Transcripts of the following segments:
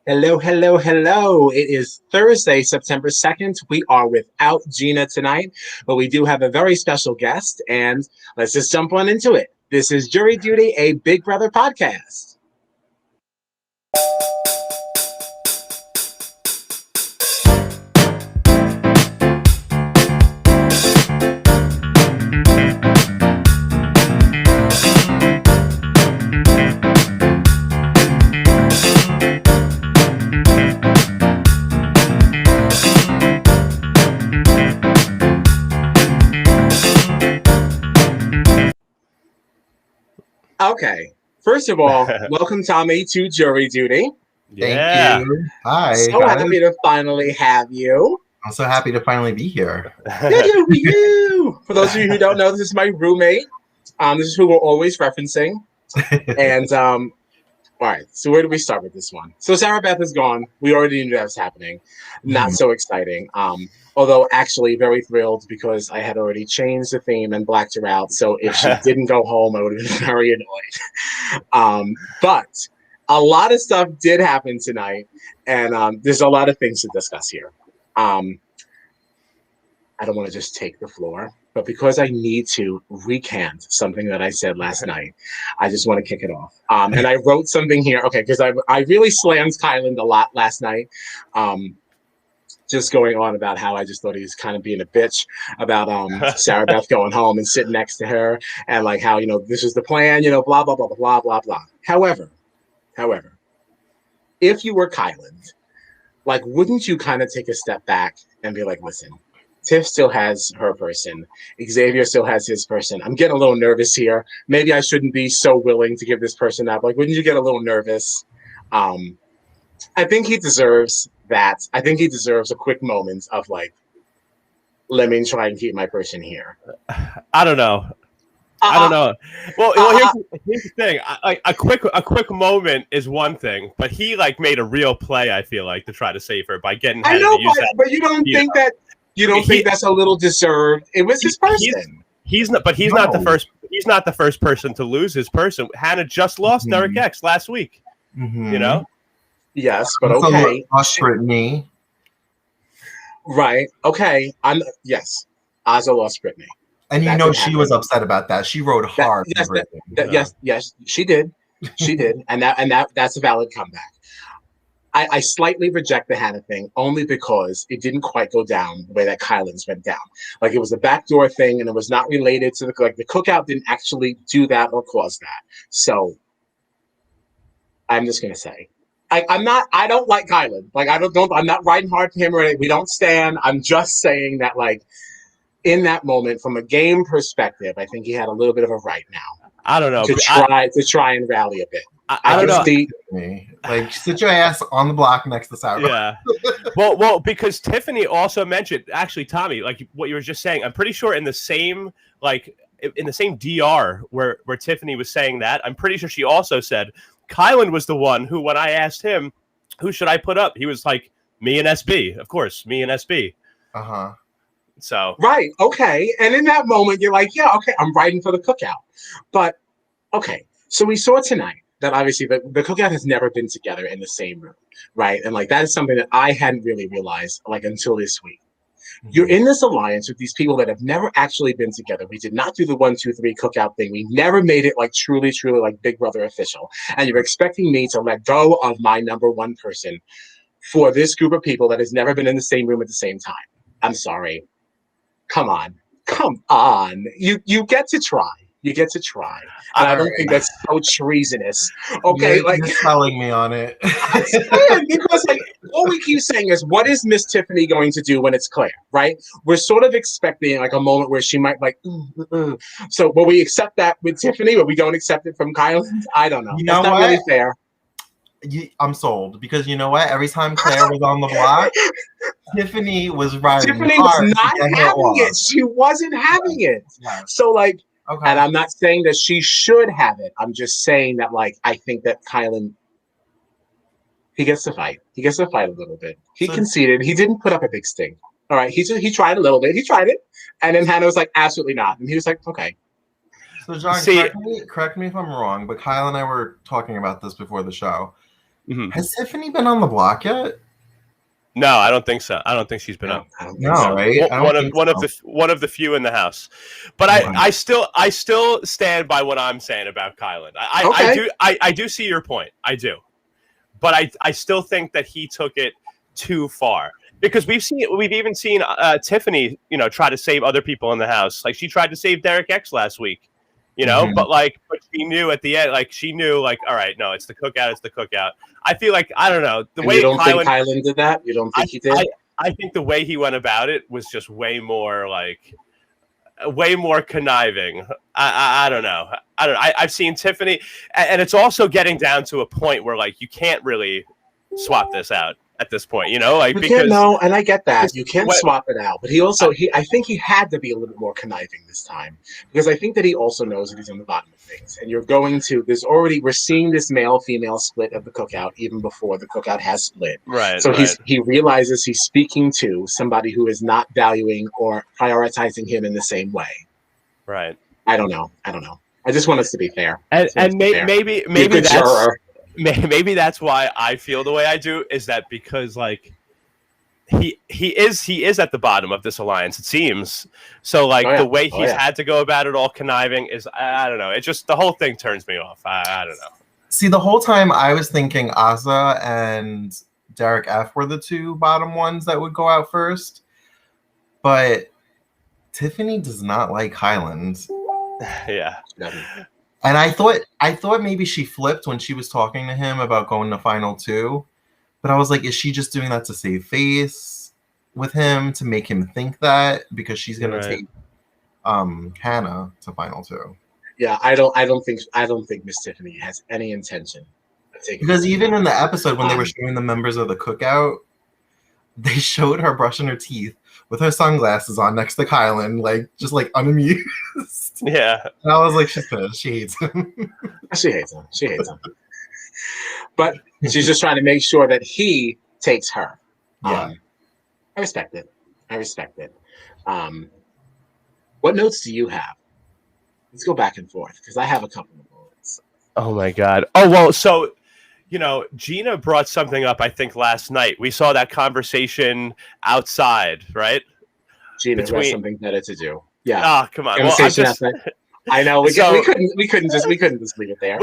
Hello, hello, hello. It is Thursday, September 2nd. We are without Gina tonight, but we do have a very special guest, and let's just jump on into it. This is Jury Duty, a Big Brother podcast. Okay. First of all, welcome, Tommy, to Jury Duty. Thank you. Hi. So happy to finally have you. I'm so happy to finally be here. For those of you who don't know, this is my roommate. This is who we're always referencing. And all right, so where do we start with this one? So Sarah Beth is gone. We already knew that was happening. Not so exciting. Although actually very thrilled because I had already changed the theme and blacked her out. So if she didn't go home, I would have been very annoyed. But a lot of stuff did happen tonight, and there's a lot of things to discuss here. I don't want to just take the floor, but because I need to recant something that I said last night, I just want to kick it off. And I wrote something here, okay, because I really slammed Kyland a lot last night. Just going on about how I just thought he was kind of being a bitch about Sarah Beth going home and sitting next to her, and like how, this is the plan, blah, blah, blah, blah, blah, blah. However, if you were Kyland, like, wouldn't you kind of take a step back and be like, listen, Tiff still has her person. Xavier still has his person. I'm getting a little nervous here. Maybe I shouldn't be so willing to give this person up. Like, wouldn't you get a little nervous? I think he deserves that. I think he deserves a quick moment of like, let me try and keep my person here. I don't know. Well, here's the thing. A quick moment is one thing, but he like made a real play. I feel like to try to save her by getting. I know, but you don't think that think that's a little deserved. It was his person. He's not the first. He's not the first person to lose his person. Hannah just lost Derek X last week. Yes, but okay. Brittany. Right. Okay. Yes. Ozzo lost Brittany. And she was upset about that. She rode hard. Yes, she did. She did. And that's a valid comeback. I slightly reject the Hannah thing only because it didn't quite go down the way that Kyland's went down. Like, it was a backdoor thing, and it was not related to the cookout didn't actually do that or cause that. So I'm just gonna say. I don't like Kyland. Like, I'm not riding hard for him or anything. We don't stand. I'm just saying that, like, in that moment, from a game perspective, I think he had a little bit of a right now. I don't know. To try and rally a bit. I don't know. Like, sit your ass on the block next to Sarah. Yeah. well, because Tiffany also mentioned, actually, Tommy, like what you were just saying, I'm pretty sure in the same DR where Tiffany was saying that, I'm pretty sure she also said Kyland was the one who, when I asked him, who should I put up? He was like, me and SB. Of course, me and SB. So. Right. Okay. And in that moment, you're like, yeah, okay, I'm riding for the cookout. But, okay. So we saw tonight that obviously the cookout has never been together in the same room. Right. And like, that is something that I hadn't really realized like until this week. You're in this alliance with these people that have never actually been together. We did not do the 1, 2, 3 cookout thing. We never made it like truly like Big Brother official. And you're expecting me to let go of my number one person for this group of people that has never been in the same room at the same time. I'm sorry. Come on. You get to try. You get to try. And I don't think that's so treasonous. Okay, you're selling me on it. Because like all we keep saying is, what is Miss Tiffany going to do when it's Claire, right? We're sort of expecting like a moment where she might like, So will we accept that with Tiffany, but we don't accept it from Kyland? I don't know. That's not really fair. I'm sold because you know what? Every time Claire was on the block, Tiffany was riding. Tiffany hard was not to get her having off. it. She wasn't having it. Yeah. So like, Okay. and I'm not saying that she should have it. I'm just saying that like I think that Kylan, he gets to fight. He gets to fight a little bit. He conceded. He didn't put up a big stink. All right. He tried a little bit. He tried it, and then Hannah was like, absolutely not. And he was like, okay. So John, correct me if I'm wrong, but Kyle and I were talking about this before the show. Mm-hmm. Has Tiffany been on the block yet? No, I don't think so. I don't think she's been up. No, so. Right? One of the few in the house. But I still stand by what I'm saying about Kylan. I do see your point. I do. But I still think that he took it too far. Because we've even seen Tiffany, try to save other people in the house. Like she tried to save Derek X last week. But she knew at the end, all right, no, it's the cookout. I feel like, I don't know. You don't think Kylan did that? You don't think he did? I think the way he went about it was just way more conniving. I don't know. I've seen Tiffany, and it's also getting down to a point where you can't really swap this out at this point, and I get that you can't swap it out, but I think he had to be a little bit more conniving this time because I think that he also knows that he's on the bottom of things, and we're seeing this male-female split of the cookout even before the cookout has split. Right. So he realizes he's speaking to somebody who is not valuing or prioritizing him in the same way. Right. I don't know. I just want us to be fair. And maybe maybe that's why I feel the way I do, is that because he is at the bottom of this alliance, it seems. So the way he's had to go about it all conniving is, I don't know. It just, the whole thing turns me off. I don't know. See, the whole time I was thinking Azah and Derek F were the two bottom ones that would go out first. But Tiffany does not like Highland. Yeah. And I thought maybe she flipped when she was talking to him about going to final two. But I was like, is she just doing that to save face with him, to make him think that? Because she's gonna take Hannah to final two. Yeah, I don't think Miss Tiffany has any intention of taking. Because even in the episode when they were showing the members of the cookout, they showed her brushing her teeth with her sunglasses on next to Kylan, just unamused. Yeah. And I was like, she's pissed. She hates him. She hates him. But she's just trying to make sure that he takes her. Yeah. I respect it. What notes do you have? Let's go back and forth because I have a couple of notes. Oh my God. Oh, well, so, Gina brought something up, I think, last night. We saw that conversation outside, right? Gina has something better to do. Yeah. Oh, come on. I know we couldn't just leave it there.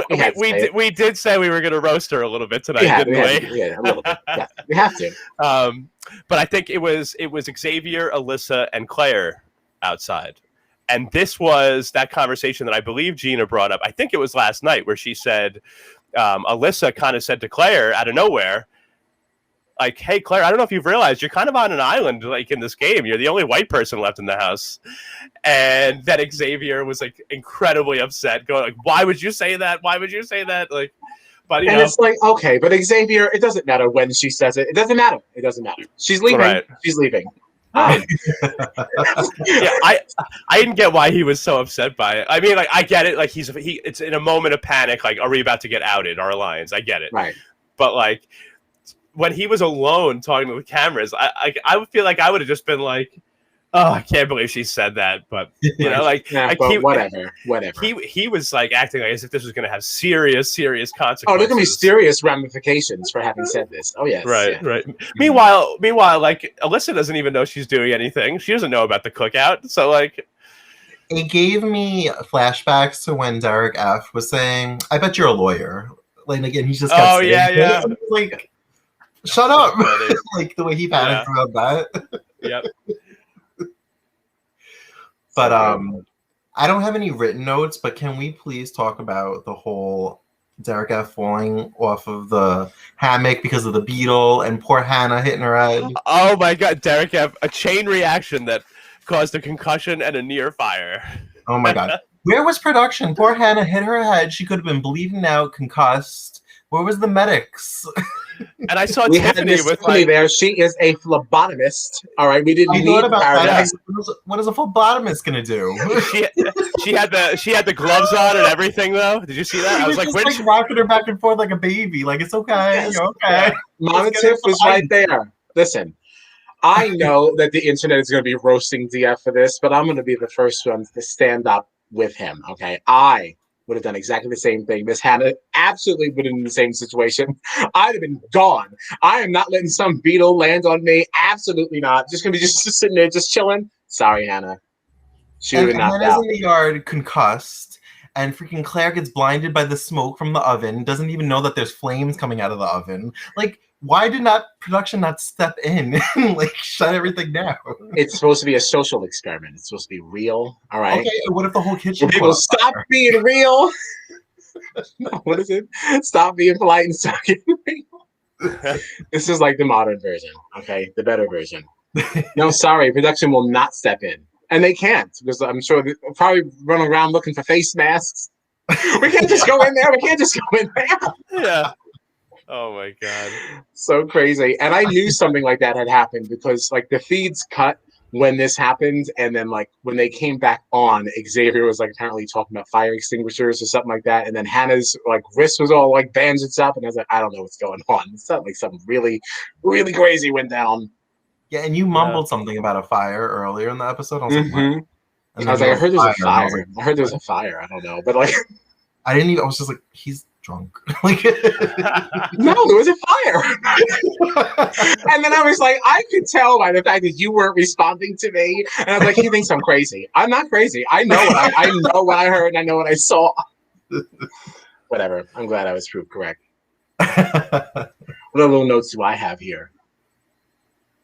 We did say we were going to roast her a little bit tonight, didn't we? Yeah, a little bit. Yeah, we have to. But I think it was Xavier, Alyssa, and Claire outside, and this was that conversation that I believe Gina brought up. I think it was last night where she said, Alyssa kind of said to Claire out of nowhere, hey, Claire, I don't know if you've realized you're kind of on an island, in this game. You're the only white person left in the house. And then Xavier was, incredibly upset, going, why would you say that? Why would you say that? But, it's okay, but Xavier, it doesn't matter when she says it. It doesn't matter. She's leaving. Right. She's leaving. Yeah, I didn't get why he was so upset by it. I mean, I get it. It's in a moment of panic. Are we about to get outed, our alliance? I get it. Right. But, when he was alone talking to the cameras, I would feel like I would have just been like, oh, I can't believe she said that. But whatever. He was acting as if this was going to have serious consequences. Oh, there's going to be serious ramifications for having said this. Oh yes, right. Meanwhile, Alyssa doesn't even know she's doing anything. She doesn't know about the cookout. So it gave me flashbacks to when Derek F was saying, "I bet you're a lawyer." Again, he's just yeah. Shut up! The way he panicked about that. Yep. But I don't have any written notes. But can we please talk about the whole Derek F falling off of the hammock because of the beetle and poor Hannah hitting her head? Oh my God, Derek F! A chain reaction that caused a concussion and a near fire. Oh my God. Where was production? Poor Hannah hit her head. She could have been bleeding out, concussed. Where was the medics? And I saw We had Tiffany Miss with Tiffany like, there. She is a phlebotomist. All right, we didn't I need thought about paradise. that. What is a phlebotomist gonna do? she had the gloves on and everything though. Did you see that? I was like, just rocking her back and forth like a baby. Like, it's okay. Yes. You're okay. Yeah. Mama Tiff was right there. Listen, I know that the internet is going to be roasting DF for this, but I'm going to be the first one to stand up with him. Okay, I would have done exactly the same thing. Miss Hannah absolutely would have been in the same situation. I'd have been gone. I am not letting some beetle land on me. Absolutely not. Just going to be just sitting there, just chilling. Sorry, Hannah. She would have been knocked Hannah's out. in the yard, concussed, and freaking Claire gets blinded by the smoke from the oven. Doesn't even know that there's flames coming out of the oven. Like, why did production not step in and like shut everything down? It's supposed to be a social experiment. It's supposed to be real. All right. Okay, what if the whole kitchen? People stop being real. What is it? Stop being polite and start getting real. This is like the modern version. Okay, the better version. No, sorry, production will not step in, and they can't because I'm sure they'll probably run around looking for face masks. We can't just go in there. We can't just go in there. Yeah. Oh my god. So crazy. And I knew something like that had happened because like the feeds cut when this happened, and then like when they came back on, Xavier was like apparently talking about fire extinguishers or something like that, and then Hannah's like wrist was all like bandaged up, and I was like, I don't know what's going on. It's not like something really, really crazy went down. Yeah, and you mumbled something about a fire earlier in the episode. I was like, what? And I was like, I heard there's a fire. I heard there's a fire. I don't know, but like, I didn't even. I was just like, he's drunk. Like, no, there was a fire. And then I was like, I could tell by the fact that you weren't responding to me, and I was like, he thinks I'm crazy. I'm not crazy. I know I know what I heard, and I know what I saw. Whatever. I'm glad I was proved correct. What little notes do I have here?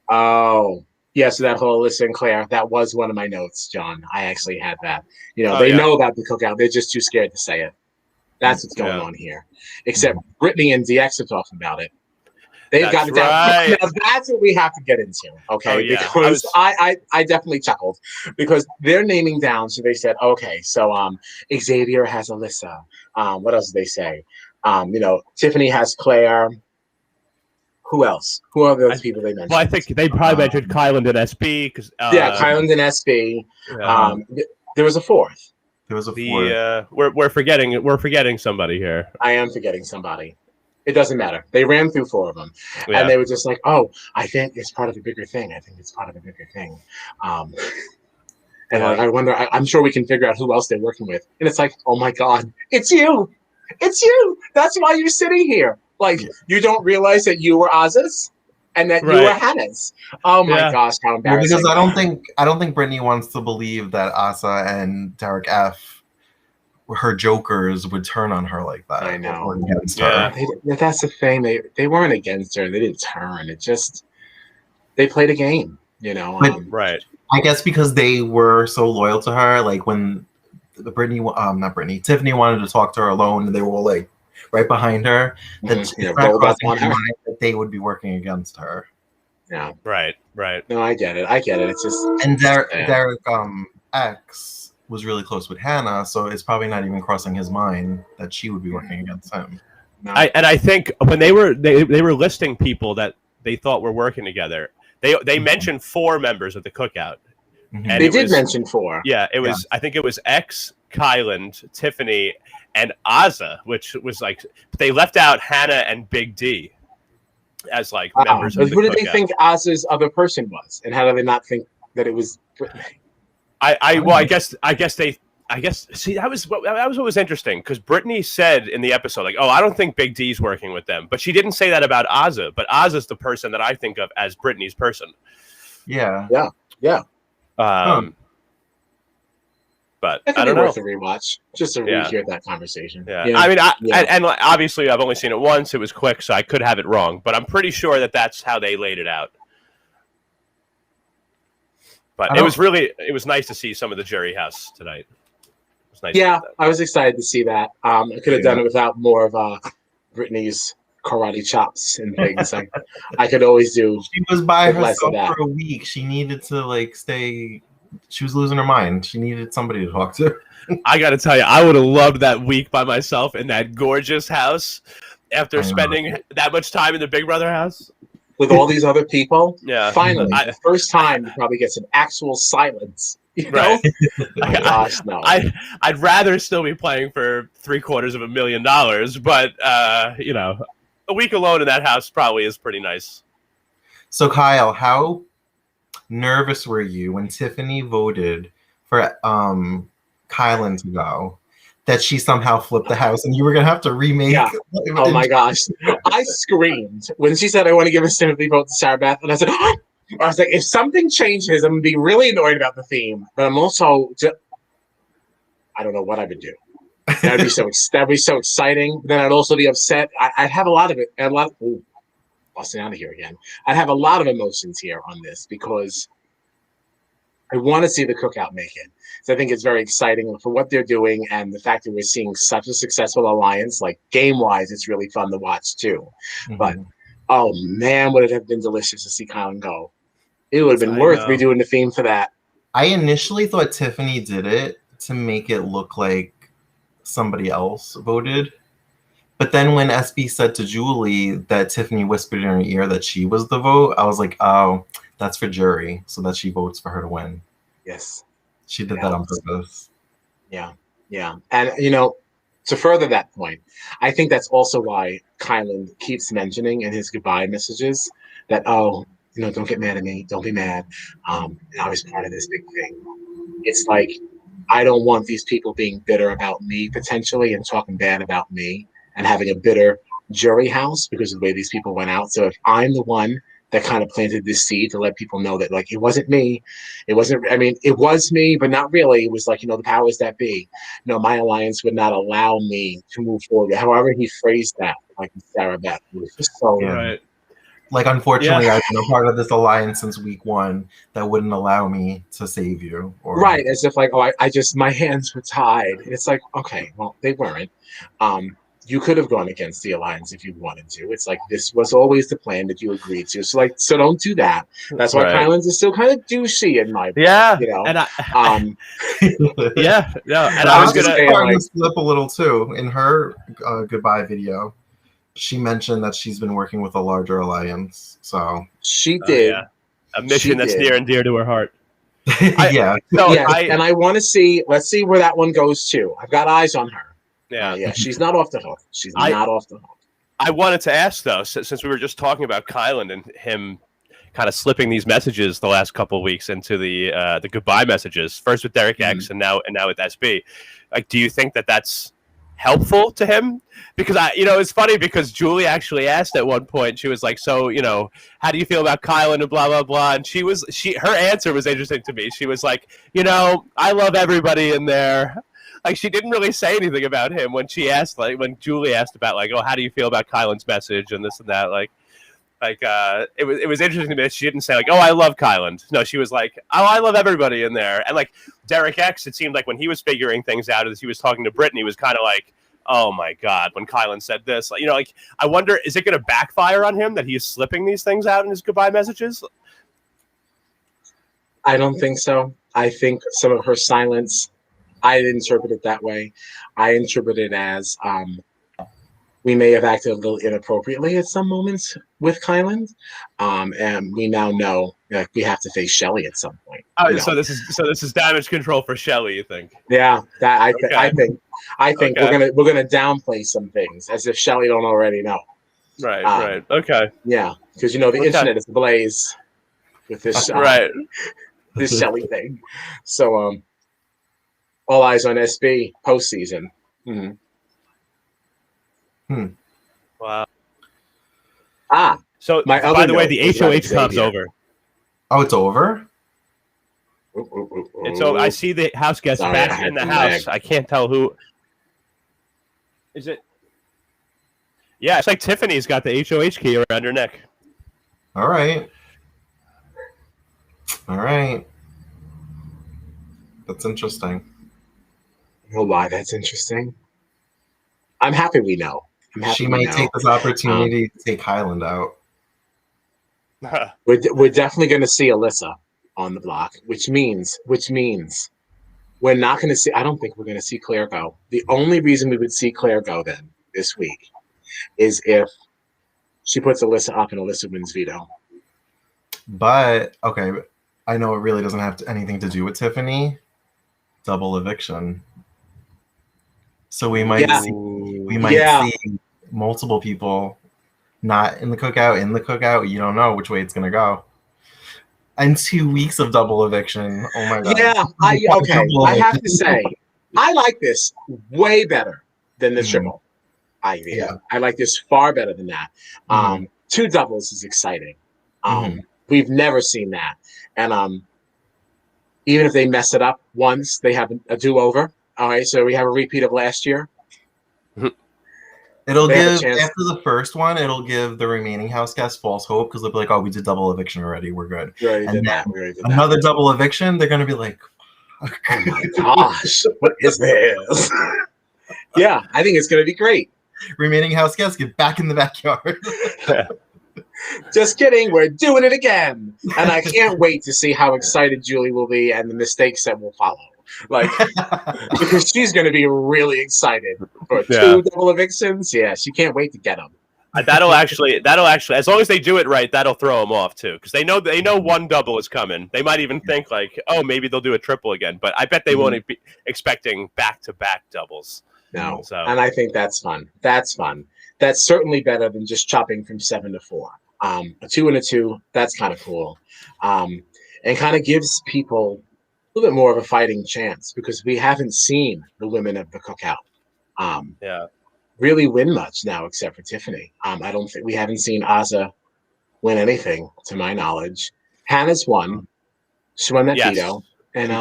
Oh, yeah. So that whole Alyssa and Claire, that was one of my notes, John. I actually had that. You know, they know about the cookout. They're just too scared to say it. That's what's going on here. Except Brittany and DX are talking about it. They've got it down. Right. Now, that's what we have to get into, okay? Because I definitely chuckled because they're naming down. So they said, okay, so Xavier has Alyssa. What else did they say? You know, Tiffany has Claire. Who else? Who are those people they mentioned? Well, I think they probably mentioned Kyland and SB because Kyland and SB. There was a fourth. There was a fourth. We're forgetting somebody here. I am forgetting somebody. It doesn't matter. They ran through four of them, and they were just like, "Oh, I think it's part of a bigger thing. I think it's part of a bigger thing." And like, I wonder. I'm sure we can figure out who else they're working with. And it's like, "Oh my God, it's you! It's you! That's why you're sitting here. Like, you don't realize that you were Oz's and that you were Hannah's. Oh my gosh, how embarrassing!" Because I don't think Brittany wants to believe that Asa and Derek F, her jokers, would turn on her like that. I know. Against her. That's the thing. They weren't against her. They didn't turn. It just they played a game. You know. Right. I guess because they were so loyal to her. Like when Tiffany wanted to talk to her alone, and they were all like right behind her. That they would be working against her. Yeah. Right. No, I get it. It's just and Derek X was really close with Hannah, so it's probably not even crossing his mind that she would be working against him. No. I think when they were listing people that they thought were working together, they mentioned 4 members of the cookout. Mm-hmm. And they did mention 4. Yeah, it was. I think it was X, Kyland, Tiffany, and Ozza, which was like they left out Hannah and Big D as like members of the Who did cookout. they think Ozza's other person was, and how do they not think that it was Brittany? I guess see that was what was interesting because Brittany said in the episode like, oh, I don't think Big D's working with them, but she didn't say that about Ozza. But Ozza's the person that I think of as Brittany's person. Yeah. But that I don't know. Worth a rewatch just to rehear that conversation. Yeah. I mean, and obviously I've only seen it once. It was quick, so I could have it wrong, but I'm pretty sure that that's how they laid it out. But it was nice to see some of the Jury House tonight. It was nice. Yeah, I was excited to see that. I could have done it without more of Brittany's karate chops and things. I could always do. She was by herself for a week. She needed to like stay. She was losing her mind. She needed somebody to talk to. I got to tell you, I would have loved that week by myself in that gorgeous house. after spending that much time in the Big Brother house with all these other people. Yeah, finally, the first time he probably gets an actual silence. You know? Oh my gosh, no. I'd rather still be playing for $750,000, but you know, a week alone in that house probably is pretty nice. So Kyle, how nervous were you when Tiffany voted for Kylan to go? That she somehow flipped the house and you were gonna have to remake. Yeah. Oh my gosh. I screamed when she said I want to give a sympathy vote to Sarah Beth, and I said, oh! I was like, if something changes, I'm gonna be really annoyed about the theme, but I'm also just, I don't know what I would do. That'd be so exciting. Then I'd also be upset. I'd have a lot of it, busting out of here again. I'd have a lot of emotions here on this because I want to see the cookout make it. So I think it's very exciting for what they're doing and the fact that we're seeing such a successful alliance. Like game-wise, it's really fun to watch too. Mm-hmm. But oh man, would it have been delicious to see Kylan go? It would have been worth redoing the theme for that. I initially thought Tiffany did it to make it look like somebody else voted. But then when SB said to Julie that Tiffany whispered in her ear that she was the vote, I was like, oh, that's for jury, so that she votes for her to win. Yes. She did that on purpose. Yeah, yeah. And, you know, to further that point, I think that's also why Kylan keeps mentioning in his goodbye messages that, oh, you know, don't get mad at me. Don't be mad. I was part of this big thing. It's like, I don't want these people being bitter about me potentially and talking bad about me and having a bitter jury house because of the way these people went out. So if I'm the one that kind of planted this seed to let people know that, like, it wasn't me. It wasn't, I mean, it was me, but not really. It was like, you know, the powers that be. No, my alliance would not allow me to move forward. However he phrased that, like Sarah Beth, it was just so... Right. Like, unfortunately, I've been a part of this alliance since week one that wouldn't allow me to save you. Or... Right, as if like, oh, I just, my hands were tied. It's like, okay, well, they weren't. You could have gone against the alliance if you wanted to. It's like, this was always the plan that you agreed to. So like, so don't do that. That's why Kylan's is still kind of douchey in my book, you know. And I, and I was gonna slip a little too in her goodbye video. She mentioned that she's been working with a larger alliance. So she did a mission that's near and dear to her heart. And I want to see. Let's see where that one goes to. I've got eyes on her. Yeah, she's not off the hook. She's not off the hook. I wanted to ask though, since we were just talking about Kylan and him kind of slipping these messages the last couple of weeks into the goodbye messages, first with Derek X and now with SB. Like, do you think that that's helpful to him? Because it's funny because Julie actually asked at one point, she was like, so, you know, how do you feel about Kylan and blah, blah, blah. And her answer was interesting to me. She was like, you know, I love everybody in there. Like, she didn't really say anything about him when she asked, like, when Julie asked about, like, oh, how do you feel about Kylan's message and this and that? It was interesting to me that she didn't say, like, oh, I love Kylan. No, she was like, oh, I love everybody in there. And, like, Derek X, it seemed like when he was figuring things out as he was talking to Brittany, he was kind of like, oh, my God, when Kylan said this. Like, you know, like, I wonder, is it going to backfire on him that he's slipping these things out in his goodbye messages? I don't think so. I think some of her silence, I didn't interpret it that way. I interpret it as we may have acted a little inappropriately at some moments with Kylan, and we now know that we have to face Shelly at some point. Oh, so this is damage control for Shelly, you think? Yeah, I think we're gonna downplay some things as if Shelly don't already know. Right, right, okay. Yeah, because you know the internet is ablaze with this this Shelly thing. So all eyes on SB postseason. Wow. So by the way, the HOH Cup's over. Oh, it's over? It's over. I see the house guest back in the house. I can't tell who. Is it? Yeah, it's like Tiffany's got the HOH key around her neck. All right. That's interesting. Oh, why that's interesting. I'm happy we know. She might take this opportunity to take Highland out. We're definitely going to see Alyssa on the block, which means we're not going to see. I don't think we're going to see Claire go. The only reason we would see Claire go then this week is if she puts Alyssa up and Alyssa wins veto. But okay, I know it really doesn't have anything to do with Tiffany. Double eviction. So we might see multiple people not in the cookout. You don't know which way it's gonna go. And 2 weeks of double eviction. Oh my god. Yeah, I have to say, I like this way better than the triple. I like this far better than that. 2 doubles is exciting. We've never seen that. And even if they mess it up once, they have a do-over. All right, so we have a repeat of last year. It'll give, after the first one, it'll give the remaining house guests false hope because they'll be like, oh, we did double eviction already. We're good. And then another double eviction, they're going to be like, oh my gosh, what is this? Yeah, I think it's going to be great. Remaining house guests get back in the backyard. Just kidding, we're doing it again. And I can't wait to see how excited Julie will be and the mistakes that will follow. Like, because she's going to be really excited for 2 double evictions. Yeah, she can't wait to get them. That'll actually, as long as they do it right, that'll throw them off too. Because they know 1 double is coming. They might even think like, oh, maybe they'll do a triple again. But I bet they won't be expecting back-to-back doubles. No, and I think that's fun. That's fun. That's certainly better than just chopping from 7 to 4. A 2 and a 2, that's kind of cool. And kind of gives people a little bit more of a fighting chance because we haven't seen the women of the cookout really win much now except for Tiffany. I don't think we haven't seen Azza win anything to my knowledge. Hannah's won. She won that veto. And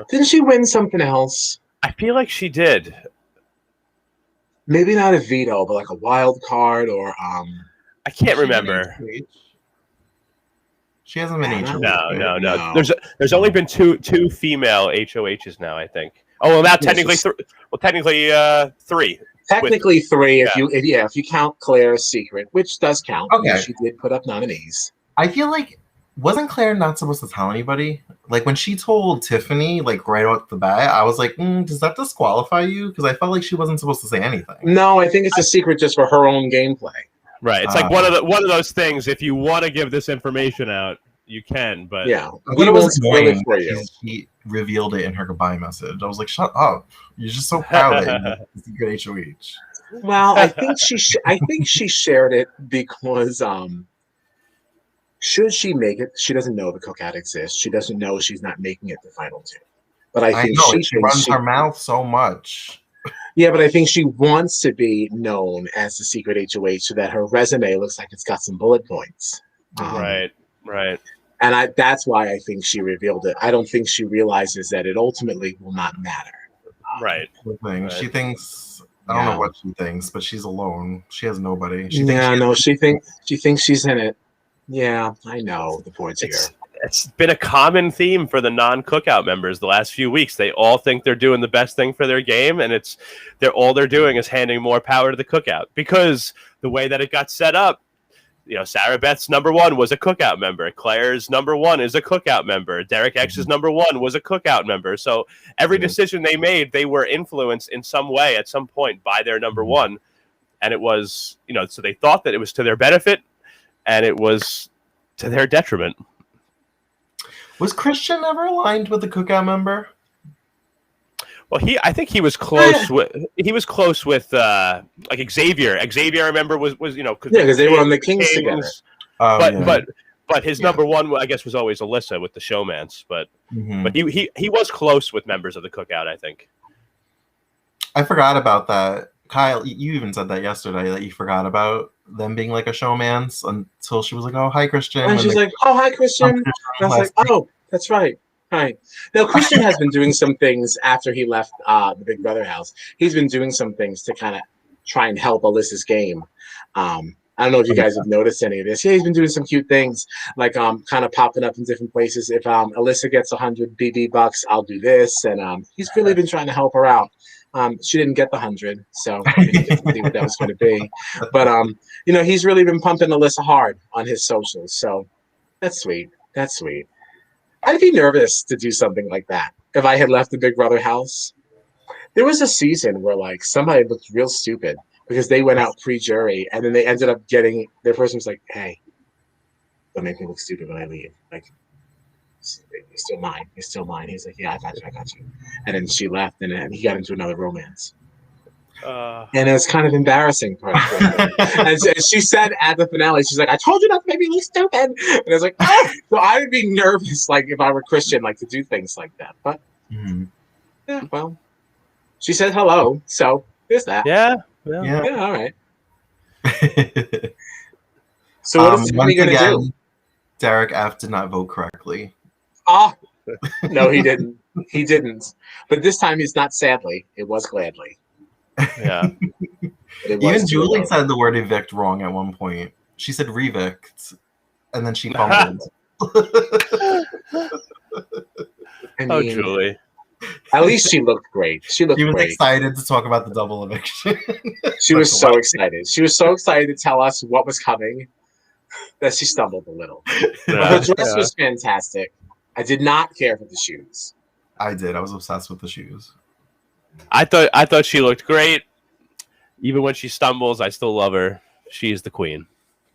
didn't she win something else? I feel like she did. Maybe not a veto, but like a wild card or I can't remember. She hasn't been HOH. No. There's only been two female HOHs now, I think. Oh well, now technically 3. Technically 3 if you count Claire's secret, which does count. Okay, she did put up nominees. I feel like wasn't Claire not supposed to tell anybody? Like when she told Tiffany, like right off the bat, I was like, does that disqualify you? Because I felt like she wasn't supposed to say anything. No, I think it's a secret just for her own gameplay. Right. It's like one of those things. If you want to give this information out, you can. But we won't spoil it for you. He revealed it in her goodbye message. I was like, "Shut up! You're just so proud that you good HOH." Well, I think she shared it because should she make it, she doesn't know the cookout exists. She doesn't know she's not making it the final 2. But I think she runs her mouth so much. Yeah, but I think she wants to be known as the secret HOH so that her resume looks like it's got some bullet points. Right. And that's why I think she revealed it. I don't think she realizes that it ultimately will not matter. Right. She thinks, I don't know what she thinks, but she's alone. She has nobody. She thinks she's in it. Yeah, I know the points here. It's been a common theme for the non-cookout members the last few weeks. They all think they're doing the best thing for their game, and all they're doing is handing more power to the cookout because the way that it got set up, Sarah Beth's number 1 was a cookout member. Claire's number 1 is a cookout member. Derek X's number 1 was a cookout member. So every decision they made, they were influenced in some way at some point by their number 1, and it was so they thought that it was to their benefit, and it was to their detriment. Was Christian ever aligned with the cookout member? Well, I think he was close with like Xavier. Xavier, I remember, was because they were on the Kings together. But his number 1, I guess, was always Alyssa with the showmance. But he was close with members of the cookout, I think. I forgot about that. Kyle, you even said that yesterday that you forgot about them being like a showmance until she was like, "Oh, hi, Christian," and she's like, "Oh, hi, Christian." And I was like, "Oh, that's right." Hi. Now, Christian has been doing some things after he left the Big Brother house. He's been doing some things to kind of try and help Alyssa's game. I don't know if you guys have noticed any of this. Yeah, he's been doing some cute things, like kind of popping up in different places. If Alyssa gets 100 BB bucks, I'll do this. And he's really been trying to help her out. She didn't get the 100, so I didn't see what that was going to be. But, he's really been pumping Alyssa hard on his socials. So that's sweet. That's sweet. I'd be nervous to do something like that if I had left the Big Brother house. There was a season where, like, somebody looked real stupid because they went out pre-jury, and then they ended up getting their person was like, "Hey, don't make me look stupid when I leave. Like, you're still mine. You're still mine." He's like, "Yeah, I got you. I got you." And then she left, and then he got into another romance. And it was kind of embarrassing for her. And she said at the finale, she's like, "I told you not to make me look stupid." And I was like, "Oh!" So I would be nervous, like if I were Christian, like to do things like that. But yeah, well, she said hello, so there's that. Yeah. All right. So what is Tiffany gonna do? Derek F did not vote correctly. Oh, no, he didn't. He didn't. But this time he's not sadly. It was gladly. Yeah. Even Julie said the word evict wrong at one point. She said revict, and then she fumbled. Julie. At least she looked great. She was great. Excited to talk about the double eviction. She was so excited. She was so excited to tell us what was coming that she stumbled a little. Her dress was fantastic. I did not care for the shoes. I did. I was obsessed with the shoes. I thought she looked great. Even when she stumbles, I still love her. She is the queen.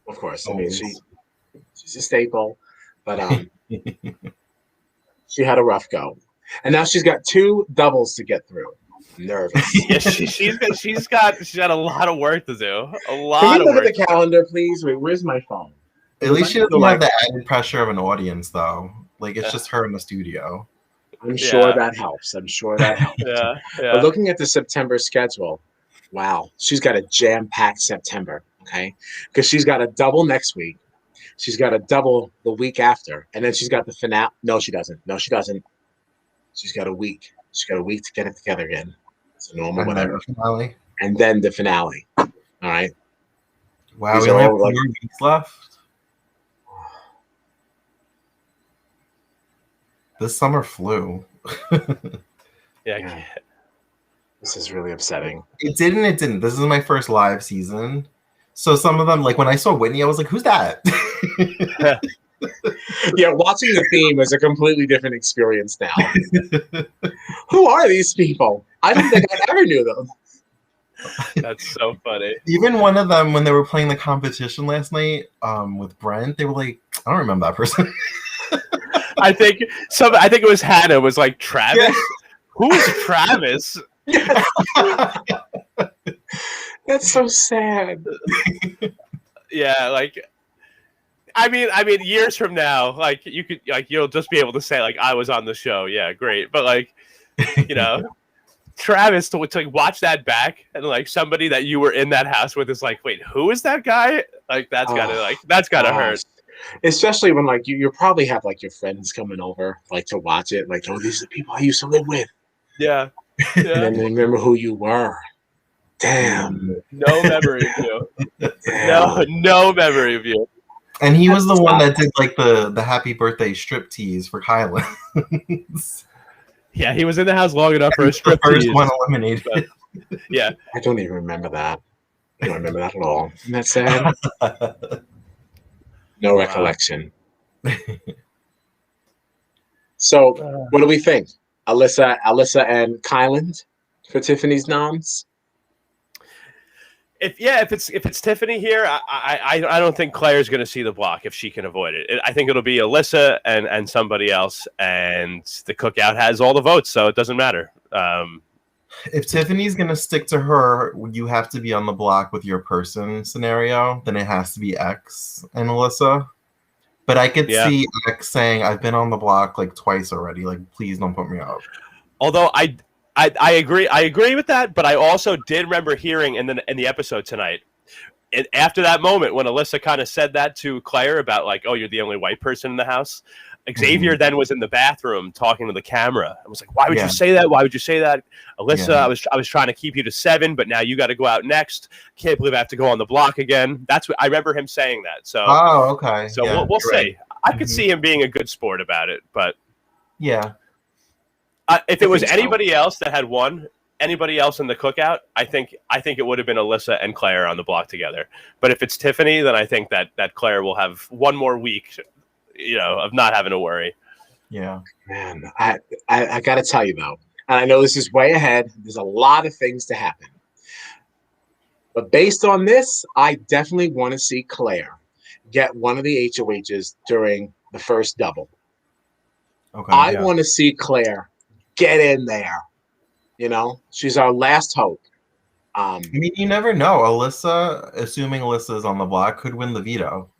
Of course. I mean, she's a staple. But she had a rough go. And now she's got 2 doubles to get through. I'm nervous. Yeah, she's got a lot of work to do. Can we look at the calendar, please? Wait, where's my phone? At least she doesn't have the added pressure of an audience, though. Like, it's just her in the studio. I'm sure that helps. Yeah. But looking at the September schedule, wow, she's got a jam-packed September, okay? Because she's got a double next week. She's got a double the week after. And then she's got the finale. No, she doesn't. She's got a week. She's got a week to get it together again. It's a normal whatever. Finale. And then the finale. All right? Wow, we only have 4 weeks left. This summer flew. Yeah. This is really upsetting. It didn't. This is my first live season. So some of them, like when I saw Whitney, I was like, who's that? Yeah, watching the theme is a completely different experience now. Who are these people? I don't think I ever knew them. That's so funny. Even one of them, when they were playing the competition last night with Brent, they were like, I don't remember that person. I think it was Hannah was like, Travis? Yeah. Who is Travis? That's so sad. Yeah, like I mean years from now, like you'll just be able to say like I was on the show. Yeah, great. But like, you know, Travis to like watch that back and like somebody that you were in that house with is like, wait, who is that guy? Like that's gotta hurt. Especially when like you probably have like your friends coming over like to watch it, like, oh, these are the people I used to live with. Yeah. And then remember who you were. Damn. No memory of you. No memory of you. And he was the one that did like the happy birthday striptease for Kylan. Yeah, he was in the house long enough for a striptease. The first one eliminated. But, yeah. I don't even remember that. I don't remember that at all. Isn't that sad? No recollection. So, what do we think? Alyssa and Kylan for Tiffany's noms? If it's Tiffany here, I don't think Claire's going to see the block if she can avoid it. I think it'll be Alyssa and somebody else, and the cookout has all the votes, so it doesn't matter. If Tiffany's going to stick to her, you have to be on the block with your person scenario, then it has to be X and Alyssa. But I could see X saying, I've been on the block like twice already. Like, please don't put me up. Although I agree with that, but I also did remember hearing in the episode tonight, after that moment when Alyssa kind of said that to Claire about like, oh, you're the only white person in the house. Xavier then was in the bathroom talking to the camera. I was like, why would you say that? Why would you say that? Alyssa, I was trying to keep you to 7, but now you got to go out next. Can't believe I have to go on the block again. That's what I remember him saying that. So, okay. So we'll see. Right. I could see him being a good sport about it, but yeah. If it was anybody else that had won, anybody else in the cookout, I think it would have been Alyssa and Claire on the block together. But if it's Tiffany, then I think that Claire will have one more week, of not having to worry. Yeah, man, I got to tell you though, and I know this is way ahead. There's a lot of things to happen, But based on this, I definitely want to see Claire get one of the HOHs during the first double. Okay. I want to see Claire get in there. You know, she's our last hope. I mean, you never know. Alyssa, assuming Alyssa is on the block, could win the veto.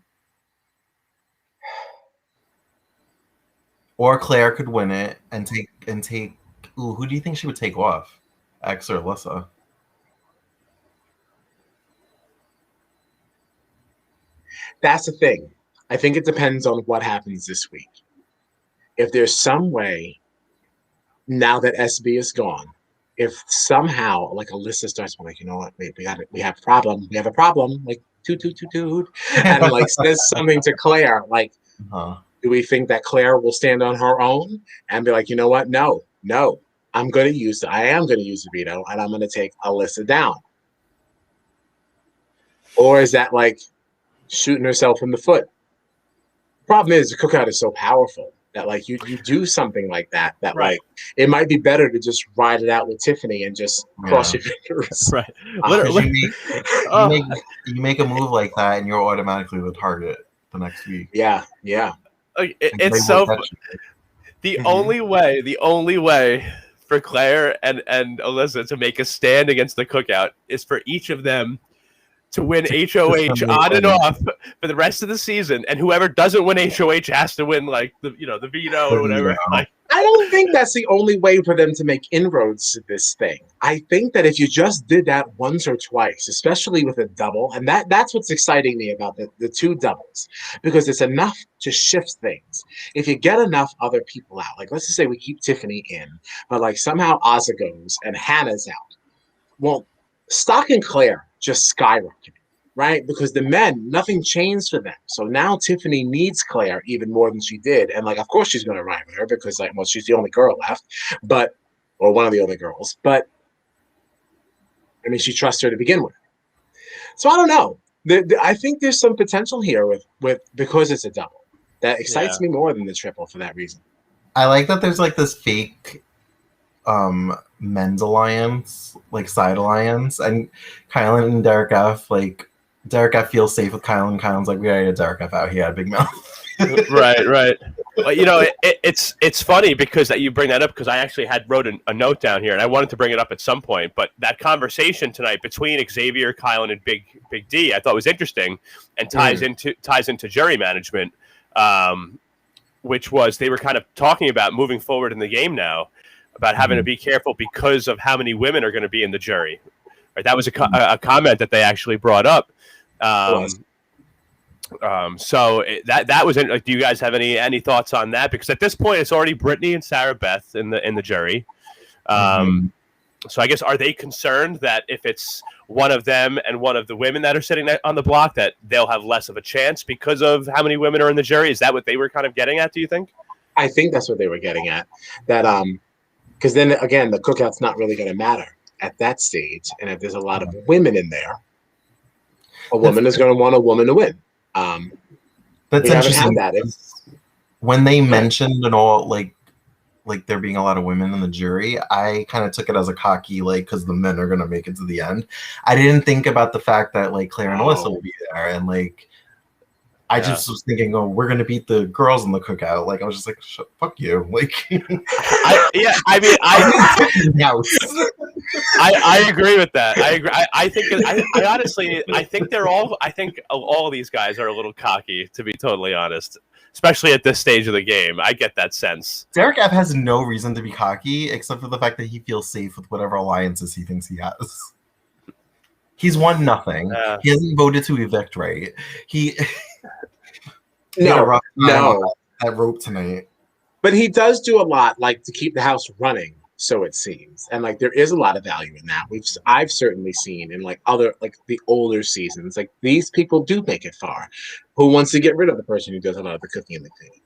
Or Claire could win it and take. Ooh, who do you think she would take off? X or Alyssa? That's the thing. I think it depends on what happens this week. If there's some way, now that SB is gone, if somehow like Alyssa starts being like, you know what, wait, we have a problem, like toot, and like says something to Claire, like, do we think that Claire will stand on her own and be like, you know what, no, I am going to use the veto, and I'm going to take Alyssa down? Or is that like shooting herself in the foot? Problem is, the cookout is so powerful that like you do something like that right. Like it might be better to just ride it out with Tiffany and just cross your fingers. Right. You make a move like that and you're automatically the target the next week. Yeah. It's so the only way for Claire and Alyssa to make a stand against the cookout is for each of them to win HOH on and off for the rest of the season, and whoever doesn't win HOH has to win like the veto or whatever. Like, I don't think that's the only way for them to make inroads to this thing. I think that if you just did that once or twice, especially with a double, and that's what's exciting me about the two doubles, because it's enough to shift things. If you get enough other people out, like let's just say we keep Tiffany in, but like somehow Ozzy goes and Hannah's out. Well, Stock and Claire just skyrocketed, right? Because the men, nothing changed for them. So now Tiffany needs Claire even more than she did. And like, of course she's going to ride with her because like, well, she's the only girl left, or one of the other girls. But I mean, she trusts her to begin with. So I don't know. I think there's some potential here with because it's a double that excites me more than the triple for that reason. I like that there's like this fake men's alliance, like side alliance, and Kylan and Derek F. Like Derek F. feels safe with Kylan. Kylan's like, we gotta get Derek F. out. He had a big mouth. right. Well, you know, it's funny because that you bring that up because I actually wrote a note down here and I wanted to bring it up at some point. But that conversation tonight between Xavier, Kylan, and Big D, I thought was interesting and ties into jury management, which was they were kind of talking about moving forward in the game now. About having to be careful because of how many women are going to be in the jury. Right? That was a comment that they actually brought up. So that was like, do you guys have any thoughts on that? Because at this point, it's already Brittany and Sarah Beth in the jury. So I guess are they concerned that if it's one of them and one of the women that are sitting on the block that they'll have less of a chance because of how many women are in the jury? Is that what they were kind of getting at? Do you think? I think that's what they were getting at. That because then again, the cookout's not really going to matter at that stage. And if there's a lot of women in there, a woman is going to want a woman to win. That's interesting. When they mentioned and all, like there being a lot of women in the jury, I kind of took it as a cocky, like, because the men are going to make it to the end. I didn't think about the fact that like Claire and Alyssa will be there, and like I just was thinking, oh, we're gonna beat the girls in the cookout. Like I was just like, fuck you. Like, I agree with that. I agree. I honestly, I think all these guys are a little cocky, to be totally honest, especially at this stage of the game. I get that sense. Derek F has no reason to be cocky except for the fact that he feels safe with whatever alliances he thinks he has. He's won nothing. He hasn't voted to evict, right? No, that rope tonight. But he does do a lot, like to keep the house running, so it seems, and like there is a lot of value in that. I've certainly seen in like other like the older seasons, like these people do make it far. Who wants to get rid of the person who does a lot of the cooking and the cleaning?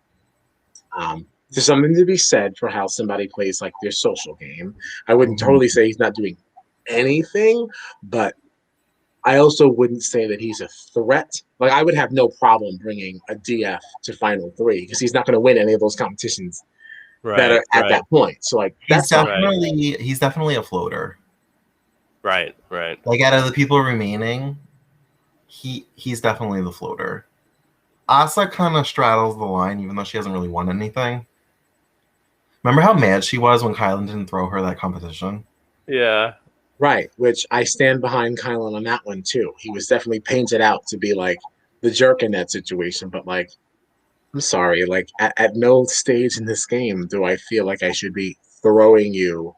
There's something to be said for how somebody plays like their social game. I wouldn't totally say he's not doing anything, but I also wouldn't say that he's a threat. Like I would have no problem bringing a DF to Final 3 because he's not going to win any of those competitions that are at that point. So like he's definitely a floater. Right. Like out of the people remaining, he's definitely the floater. Asa kind of straddles the line, even though she hasn't really won anything. Remember how mad she was when Kylan didn't throw her that competition? Yeah. Right, which I stand behind Kylan on that one too. He was definitely painted out to be like the jerk in that situation, but like, I'm sorry, like at no stage in this game do I feel like I should be throwing you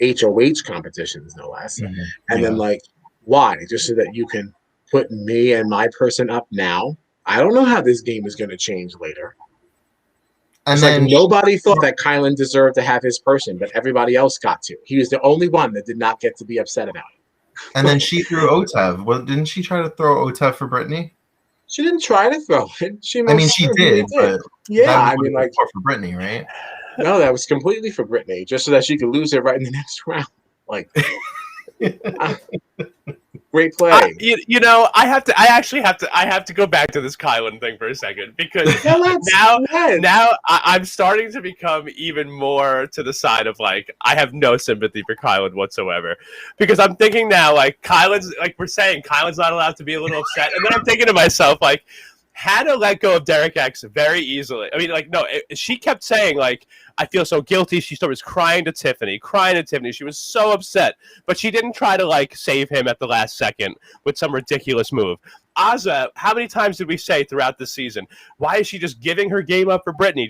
HOH competitions, no less. Mm-hmm. And then like, why? Just so that you can put me and my person up now? I don't know how this game is going to change later. And it's then like nobody thought that Kylan deserved to have his person, but everybody else got to. He was the only one that did not get to be upset about it. And then she threw Otev. Well, didn't she try to throw Otev for Brittany? She didn't try to throw it. She did. But yeah, I mean, like for Brittany, right? No, that was completely for Brittany, just so that she could lose it right in the next round. Like, great play. I have to go back to this Kylan thing for a second because now I'm starting to become even more to the side of like I have no sympathy for Kylan whatsoever because I'm thinking now like Kylan's like we're saying Kylan's not allowed to be a little upset, and then I'm thinking to myself like Hannah let go of Derek X very easily. I mean, like, no, she kept saying, like, I feel so guilty. She started crying to Tiffany. She was so upset. But she didn't try to, like, save him at the last second with some ridiculous move. Azah, how many times did we say throughout the season, why is she just giving her game up for Brittany?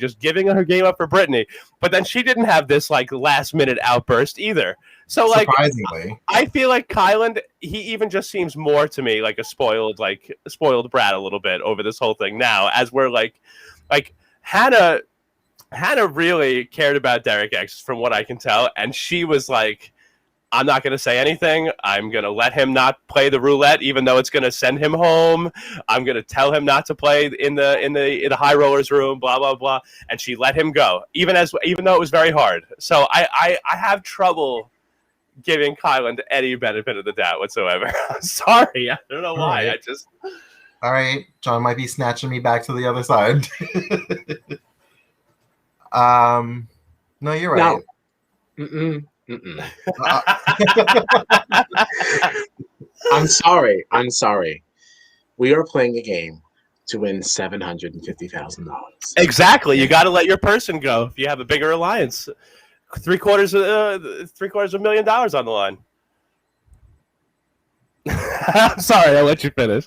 But then she didn't have this, like, last-minute outburst either. So, like, surprisingly, I feel like Kylan, he even just seems more to me like a spoiled brat a little bit over this whole thing now, as we're like Hannah really cared about Derek X from what I can tell, and she was like, I'm not going to say anything. I'm going to let him not play the roulette, even though it's going to send him home. I'm going to tell him not to play in the high rollers room, blah, blah, blah. And she let him go, even though it was very hard. So I have trouble giving Kylan any benefit of the doubt whatsoever. I'm sorry. I don't know why. Right. All right. John might be snatching me back to the other side. No, you're right. No. I'm sorry. We are playing a game to win $750,000. Exactly. You got to let your person go if you have a bigger alliance. $750,000 on the line. I'm sorry, I'll let you finish.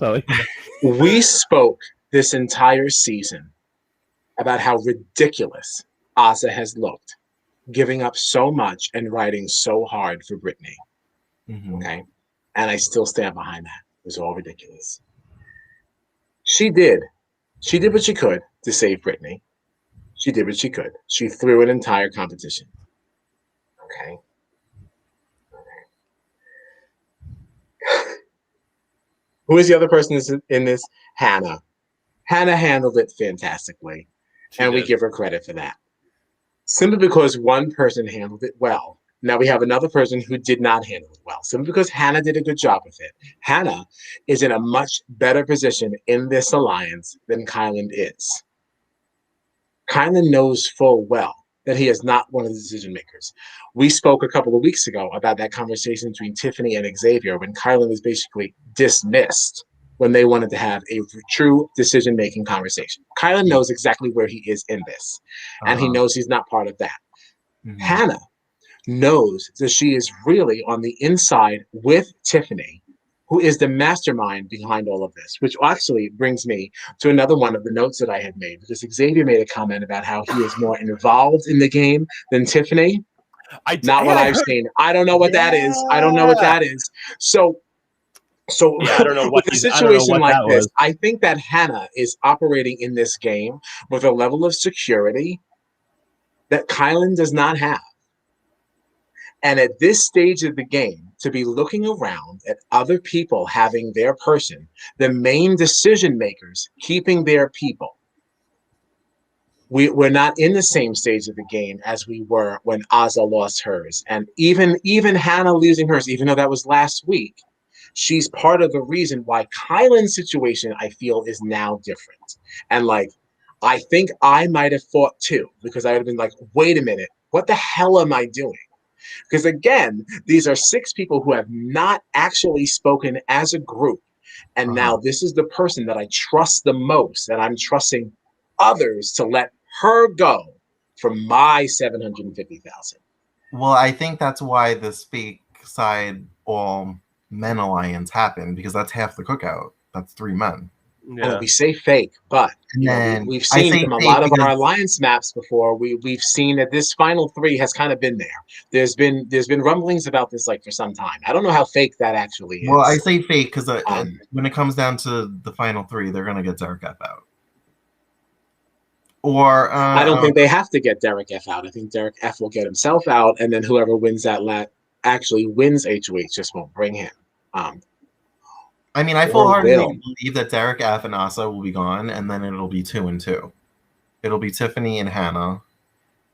We spoke this entire season about how ridiculous Asa has looked, giving up so much and riding so hard for Brittany. Mm-hmm. Okay? And I still stand behind that. It was all ridiculous. She did what she could to save Brittany. She did what she could. She threw an entire competition. Okay. Who is the other person in this? Hannah. Hannah handled it fantastically, and we give her credit for that. Simply because one person handled it well. Now we have another person who did not handle it well. Simply because Hannah did a good job with it. Hannah is in a much better position in this alliance than Kylan is. Kylan knows full well that he is not one of the decision makers. We spoke a couple of weeks ago about that conversation between Tiffany and Xavier when Kylan was basically dismissed when they wanted to have a true decision-making conversation. Kylan knows exactly where he is in this, and he knows he's not part of that. Mm-hmm. Hannah knows that she is really on the inside with Tiffany, who is the mastermind behind all of this, which actually brings me to another one of the notes that I had made, because Xavier made a comment about how he is more involved in the game than Tiffany. Not what I've seen. I don't know what that is. I don't know what that is. So yeah, I don't know what with a situation like this, I think that Hannah is operating in this game with a level of security that Kylan does not have. And at this stage of the game, to be looking around at other people having their person, the main decision makers keeping their people, we're not in the same stage of the game as we were when Asa lost hers. And even Hannah losing hers, even though that was last week, she's part of the reason why Kylan's situation, I feel, is now different. And like, I think I might have fought too, because I would have been like, wait a minute, what the hell am I doing? Because again, these are 6 people who have not actually spoken as a group. And now this is the person that I trust the most, and I'm trusting others to let her go for my 750,000. Well, I think that's why this fake side all men alliance happened, because that's half the cookout. That's 3 men. Yeah. We say fake, but we've seen from a lot of our alliance maps before. We've seen that this final 3 has kind of been there. There's been rumblings about this like for some time. I don't know how fake that actually is. Well, I say fake because when it comes down to the final 3, they're gonna get Derek F out. Or I don't think they have to get Derek F out. I think Derek F will get himself out, and then whoever wins that actually wins HOH just won't bring him. I mean, I full-heartedly believe that Derek F and Asa will be gone, and then it'll be 2 and 2. It'll be Tiffany and Hannah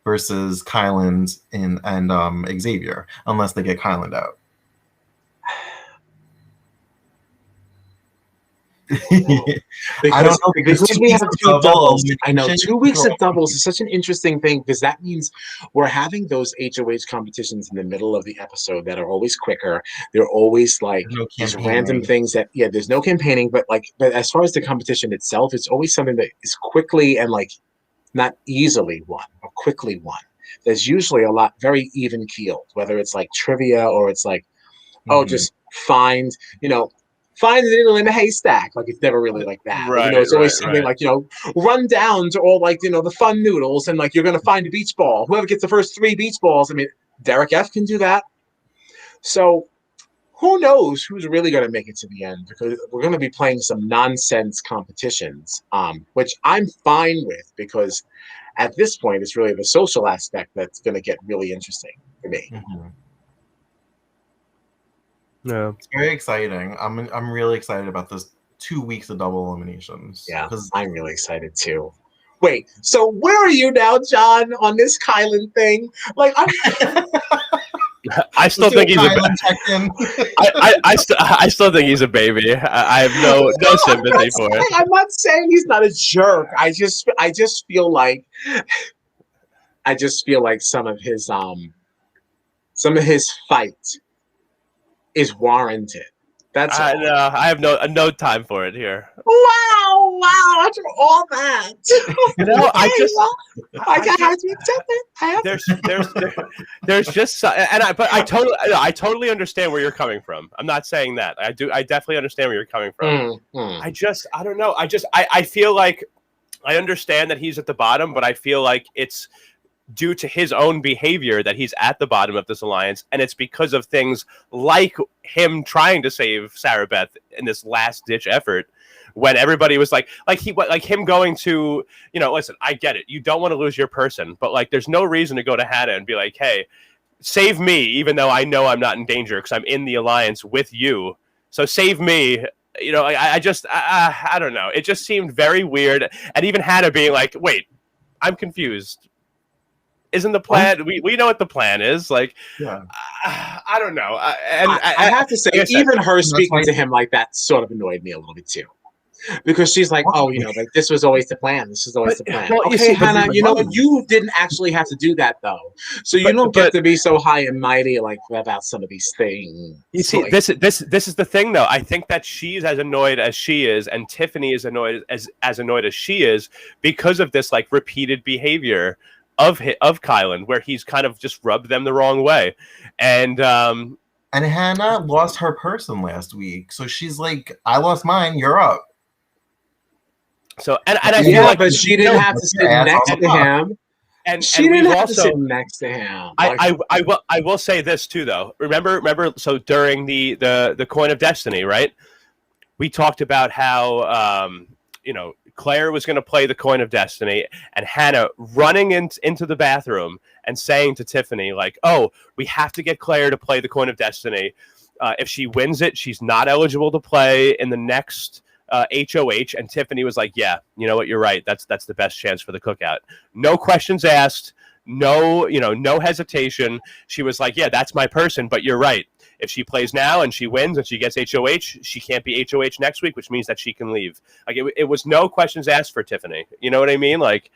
versus Kyland and Xavier, unless they get Kyland out. I don't know, because we have 2 doubles. I know 2 weeks of doubles is such an interesting thing, because that means we're having those HOH competitions in the middle of the episode that are always quicker. They're always like these random things that there's no campaigning, but as far as the competition itself, it's always something that is quickly and like not easily won, or quickly won. There's usually a lot very even keeled, whether it's like trivia or it's like just find the needle in a haystack. Like, it's never really like that. Right, it's always something like, run down to all like, the fun noodles, and like, you're going to find a beach ball. Whoever gets the first 3 beach balls. I mean, Derek F can do that. So who knows who's really going to make it to the end, because we're going to be playing some nonsense competitions, which I'm fine with, because at this point, it's really the social aspect that's going to get really interesting for me. Yeah, it's very exciting. I'm really excited about this 2 weeks of double eliminations. Yeah, I'm really excited too. Wait, so where are you now, John, on this Kyland thing? Like, I still think he's I still think he's a baby. I have no sympathy for it. I'm not saying he's not a jerk. I just feel like some of his fight is warranted. That's I know. I have no time for it here. Wow! After all that, no, I have to accept it. There's just, but I totally understand where you're coming from. I'm not saying that. I definitely understand where you're coming from. I don't know. I feel like I understand that he's at the bottom, but I feel like it's due to his own behavior that he's at the bottom of this alliance, and it's because of things like him trying to save Sarah Beth in this last-ditch effort, when everybody was like him going to, listen, I get it, you don't want to lose your person, but like, there's no reason to go to Hannah and be like, hey, save me, even though I know I'm not in danger because I'm in the alliance with you, so save me. I don't know, it just seemed very weird, and even Hannah being like, wait, I'm confused. Isn't the plan? We know what the plan is. Like, I don't know. I have to say, even her speaking to him like that sort of annoyed me a little bit too, because she's like, like, this was always the plan. This is always the plan. Well, okay, Hannah, you didn't actually have to do that though, so you don't get to be so high and mighty like about some of these things. You see, like, this is the thing though. I think that she's as annoyed as she is, and Tiffany is annoyed as annoyed as she is, because of this like repeated behavior of Kyland, where he's kind of just rubbed them the wrong way, and Hannah lost her person last week, so she's like, I lost mine, you're up. So and I feel like, but she didn't have to sit next to him, and she didn't have to sit next to him. I will say this too though. Remember, so during the Coin of Destiny, right? We talked about how Claire was going to play the Coin of Destiny, and Hannah running into the bathroom and saying to Tiffany, like, oh, we have to get Claire to play the Coin of Destiny. If she wins it, she's not eligible to play in the next HOH. And Tiffany was like, yeah, you know what? You're right. That's the best chance for the cookout. No questions asked. No hesitation. She was like, yeah, that's my person, but you're right. If she plays now and she wins and she gets HOH, she can't be HOH next week, which means that she can leave. Like, it was no questions asked for Tiffany. You know what I mean? Like,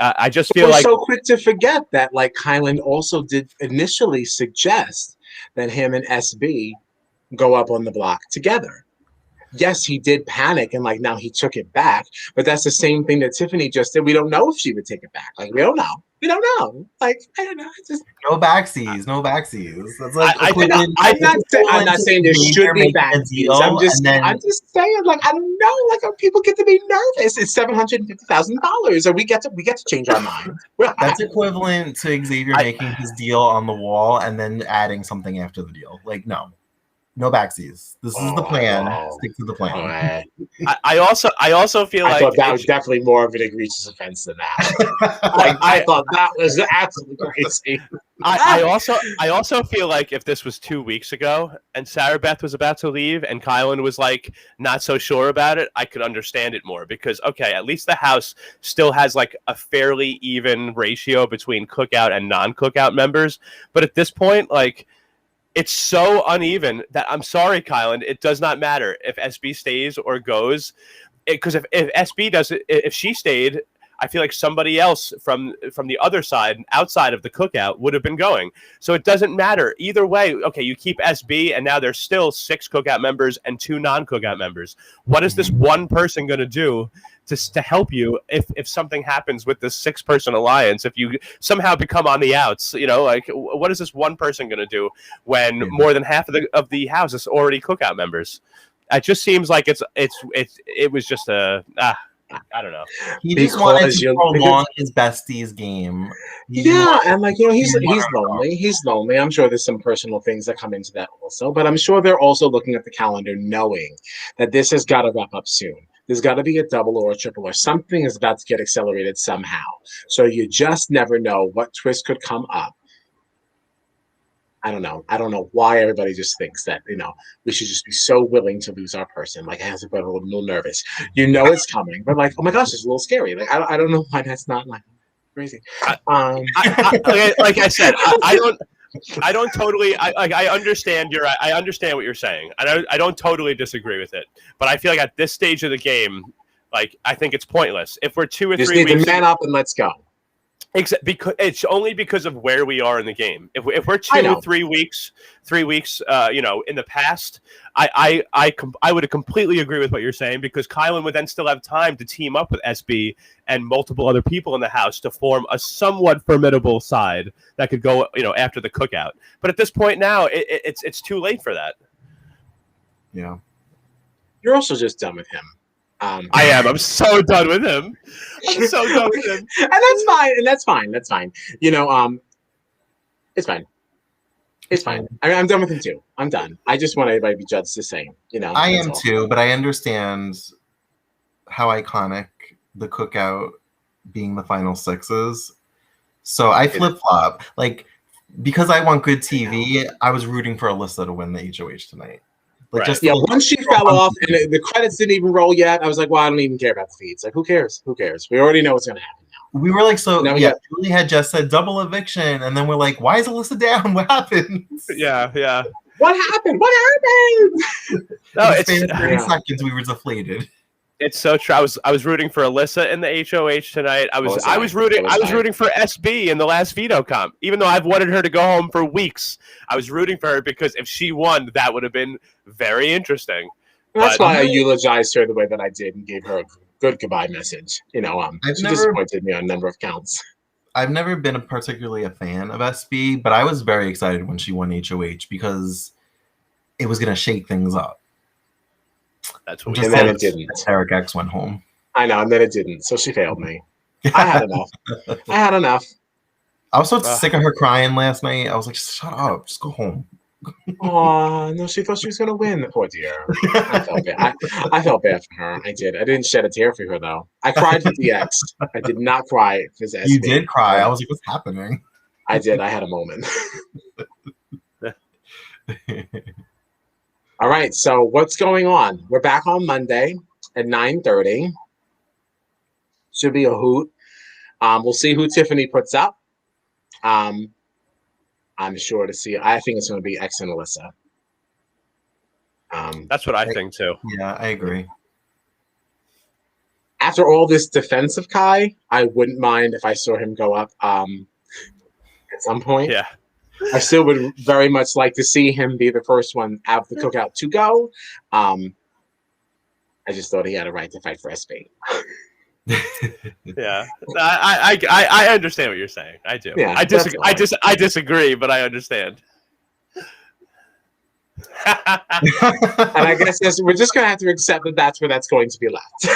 I just feel We're like so quick to forget that, like, Kylan also did initially suggest that him and SB go up on the block together. Yes, he did panic and like now he took it back, but that's the same thing that Tiffany just did. We don't know if she would take it back. Like we don't know. We don't know. Like I don't know. It's just no backsies, no backsies. That's like I'm not saying there should be backsies. I'm just saying like I don't know. Like people get to be nervous. It's $750,000, or we get to change our mind. That's equivalent to Xavier making his deal on the wall and then adding something after the deal. Like no backsies. This is the plan. Stick to the plan. I also feel like I thought that was definitely more of an egregious offense than that. I thought that was absolutely crazy. I also feel like if this was 2 weeks ago and Sarah Beth was about to leave and Kylan was like not so sure about it, I could understand it more because okay, at least the house still has like a fairly even ratio between cookout and non-cookout members. But at this point, like it's so uneven that I'm sorry, Kylan. It does not matter if SB stays or goes, because if SB does it, if she stayed, I feel like somebody else from the other side, outside of the cookout, would have been going. So it doesn't matter either way. Okay, you keep SB, and now there's still 6 cookout members and 2 non-cookout members. What is this one person going to do to help you if something happens with this 6-person alliance? If you somehow become on the outs, you know, like what is this one person going to do when more than half of the house is already cookout members? It just seems like it was just I don't know. He just wanted to prolong his bestie's game. And like he's lonely. He's lonely. I'm sure there's some personal things that come into that also, but I'm sure they're also looking at the calendar, knowing that this has got to wrap up soon. There's got to be a double or a triple or something is about to get accelerated somehow. So you just never know what twist could come up. I don't know. I don't know why everybody just thinks that, we should just be so willing to lose our person. Like, I have to be a little nervous. You know it's coming, but like, oh my gosh, it's a little scary. Like, I don't know why that's not like crazy. Like I said, I don't totally. I understand I understand what you're saying. I don't totally disagree with it. But I feel like at this stage of the game, like I think it's pointless. If we're 2 or 3 weeks, just need to man up and let's go. Because it's only because of where we are in the game. If we're 2 or 3 weeks, in the past, I would completely agree with what you're saying because Kylan would then still have time to team up with SB and multiple other people in the house to form a somewhat formidable side that could go, after the cookout. But at this point now, it's too late for that. Yeah, you're also just done with him. I am. I'm so done with him. I'm so done with him. And that's fine. That's fine. It's fine. It's fine. I mean, I'm done with him too. I'm done. I just want everybody to be judged the same. I am too, but I understand how iconic the cookout being the final 6 is. So I flip-flop. Like, because I want good TV, I was rooting for Alyssa to win the HOH tonight. Like once she fell off and the credits didn't even roll yet, I was like, well, I don't even care about the feeds. Like, who cares? Who cares? We already know what's going to happen now. We were like, Julie had just said double eviction, and then we're like, why is Alyssa down? What happened? Yeah. What happened? No, it's 30 seconds. We were deflated. It's so true. I was rooting for Alyssa in the HOH tonight. I was rooting for SB in the last veto comp. Even though I've wanted her to go home for weeks, I was rooting for her because if she won, that would have been very interesting. That's why I eulogized her the way that I did and gave her a good goodbye message. She disappointed me on a number of counts. I've never been particularly a fan of SB, but I was very excited when she won HOH because it was going to shake things up. That's what and then it didn't. Eric X went home. I know, and then it didn't. So she failed me. I had enough. I was so sick of her crying last night. I was like, shut up. Just go home. Oh, no, she thought she was going to win. Poor dear. I felt bad. I felt bad for her. I did. I didn't shed a tear for her, though. I cried for DX. I did not cry for SB. You did cry. I was like, what's happening? I did. I had a moment. All right, so what's going on? We're back on Monday at 9:30. Should be a hoot. We'll see who Tiffany puts up. I'm sure to see. I think it's going to be X and Alyssa. That's what I think too. Yeah, I agree. after all this defense of Kai, I wouldn't mind if I saw him go up at some point. Yeah. I still would very much like to see him be the first one out of the cookout to go. I just thought he had a right to fight for SB. Yeah, I understand what you're saying. I do. Yeah, I disagree, but I understand. And I guess we're just gonna have to accept that that's where that's going to be left.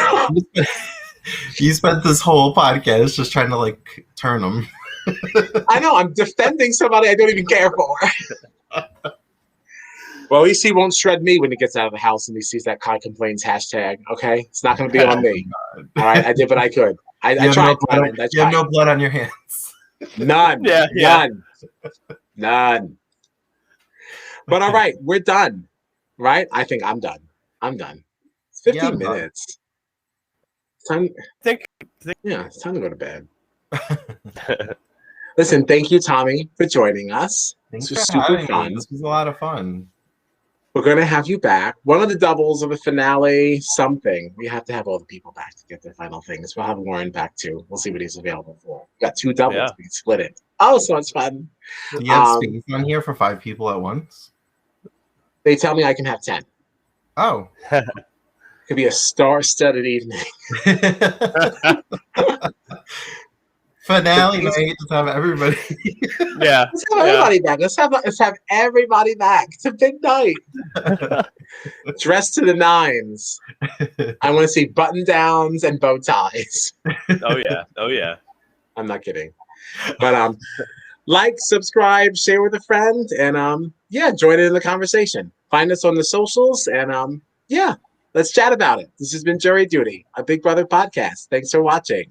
You spent this whole podcast just trying to like turn him. I know, I'm defending somebody I don't even care for. Well, at least he won't shred me when he gets out of the house and he sees that Kai complains hashtag. Okay, it's not going to be on me. All right, I did what I could. I tried. You have no blood on your hands. None. Yeah. None. But all right, we're done. Right? I think I'm done. It's 15 minutes. Time. Yeah, it's time to go to bed. Listen, thank you, Tommy, for joining us. Thanks this was for super having fun. me. This was a lot of fun. We're going to have you back. One of the doubles of the finale, something. We have to have all the people back to get their final things. We'll have Warren back too. We'll see what he's available for. We've got 2 doubles. Yeah. We can split it. Oh, so much fun. Do you have space on here for 5 people at once? They tell me I can have 10. Oh. It could be a star-studded evening. Finale night. Just have everybody. Yeah. Let's have everybody back. Let's have everybody back. It's a big night. Dressed to the nines. I want to see button downs and bow ties. Oh yeah. I'm not kidding. But like, subscribe, share with a friend, and join in the conversation. Find us on the socials, and let's chat about it. This has been Jury Duty, a Big Brother podcast. Thanks for watching.